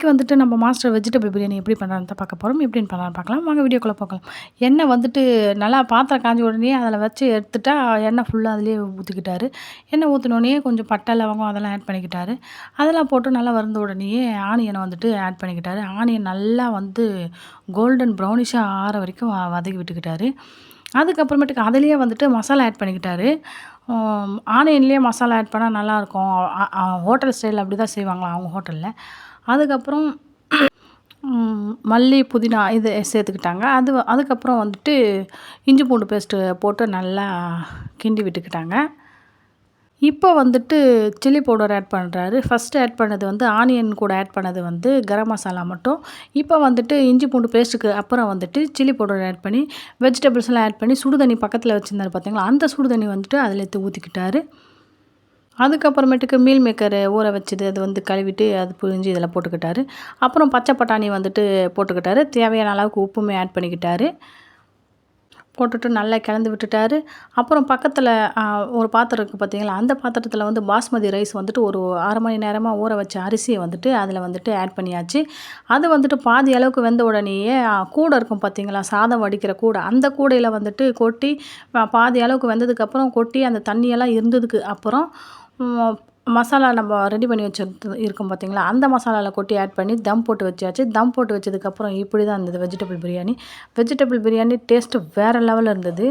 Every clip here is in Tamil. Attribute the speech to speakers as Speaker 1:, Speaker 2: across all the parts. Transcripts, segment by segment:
Speaker 1: இன்றைக்கி வந்துட்டு நம்ம மாஸ்டர் வெஜிடபிள் பிரியாணி எப்படி பண்ணுறான்னு தான் பார்க்க போகிறோம். எப்படின்னு பண்ணலான்னு பார்க்கலாம். வாங்க வீடியோக்குள்ளே பார்க்கலாம். எண்ணெய் வந்துட்டு நல்லா பாத்திரம் காஞ்ச உடனே அதில் வச்சு எடுத்துட்டா எண்ணெய் ஃபுல்லாக அதிலேயே ஊற்றிக்கிட்டாரு. எண்ணெய் ஊற்றினோடனே கொஞ்சம் பட்டை லவங்கம் அதெல்லாம் ஆட் பண்ணிக்கிட்டாரு. அதெல்லாம் போட்டு நல்லா வறுந்த உடனேயே ஆனியனை வந்துட்டு ஆட் பண்ணிக்கிட்டாரு. ஆனியன் நல்லா வந்து கோல்டன் ப்ரௌனிஷாக ஆற வரைக்கும் வதக்கி விட்டுக்கிட்டாரு. அதுக்கப்புறமேட்டுக்கு அதிலேயே வந்துட்டு மசாலா ஆட் பண்ணிக்கிட்டாரு. ஆனியன்லேயே மசாலா ஆட் பண்ணால் நல்லாயிருக்கும். ஹோட்டல் ஸ்டைலில் அப்படி தான் செய்வாங்களாம் அவங்க ஹோட்டலில். அதுக்கப்புறம் மல்லி புதினா இது சேர்த்துக்கிட்டாங்க. அதுக்கப்புறம் வந்துட்டு இஞ்சி பூண்டு பேஸ்ட்டு போட்டு நல்லா கிண்டி விட்டுக்கிட்டாங்க. இப்போ வந்துட்டு சில்லி பவுடர் ஆட் பண்ணுறாரு. ஃபஸ்ட்டு ஆட் பண்ணது வந்து ஆனியன் கூட ஆட் பண்ணது வந்து கரம் மசாலா மட்டும். இப்போ வந்துட்டு இஞ்சி பூண்டு பேஸ்ட்டுக்கு அப்புறம் வந்துட்டு சில்லி பவுடர் ஆட் பண்ணி வெஜிடபிள்ஸ்லாம் ஆட் பண்ணி சுடுதண்ணி பக்கத்தில் வச்சுருந்தாரு பார்த்தீங்களா, அந்த சுடுதண்ணி வந்துட்டு அதில் எடுத்து ஊற்றிக்கிட்டாரு. அதுக்கப்புறமேட்டுக்கு மீல் மேக்கரை ஊற வச்சது அது வந்து கழுவிட்டு அது புழிஞ்சு இதில் போட்டுக்கிட்டாரு. அப்புறம் பச்சை பட்டாணி வந்துட்டு போட்டுக்கிட்டாரு. தேவையான அளவுக்கு உப்புமே ஆட் பண்ணிக்கிட்டாரு. போட்டுட்டு நல்லா கலந்து விட்டுட்டாரு. அப்புறம் பக்கத்தில் ஒரு பாத்திரம் இருக்குது பார்த்தீங்களா, அந்த பாத்திரத்தில் வந்து பாஸ்மதி ரைஸ் வந்துட்டு ஒரு 1/2 மணி நேரமாக ஊற வச்ச அரிசியை வந்துட்டு அதில் வந்துட்டு ஆட் பண்ணியாச்சு. அது வந்துட்டு பாதி அளவுக்கு வெந்த உடனேயே கூடை இருக்கும் பார்த்தீங்களா, சாதம் வடிக்கிற கூடை, அந்த கூடையில் வந்துட்டு கொட்டி பாதி அளவுக்கு வெந்ததுக்கப்புறம் கொட்டி அந்த தண்ணியெல்லாம் இருந்ததுக்கு அப்புறம் மசாலா நம்ம ரெடி பண்ணி இருக்கும் பார்த்தீங்களா, அந்த மசாலாவில் கொட்டி ஆட் பண்ணி தம் போட்டு வச்சாச்சு. தம் போட்டு வச்சதுக்கப்புறம் இப்படி தான் இருந்தது vegetable biryani. Vegetable biryani taste வேறு லெவலில் இருந்தது.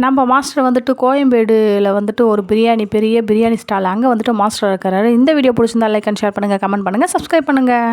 Speaker 1: நம்ம மாஸ்டர் வந்துட்டு கோயம்பேடில் வந்துட்டு ஒரு பெரிய பிரியாணி ஸ்டால் அங்கே வந்துட்டு மாஸ்டர் இருக்கிறாரு. இந்த வீடியோ பிடிச்சிருந்தா லைக் அண்ட் ஷேர் பண்ணுங்கள், கமெண்ட் பண்ணுங்கள், சப்ஸ்கிரைப் பண்ணுங்கள்.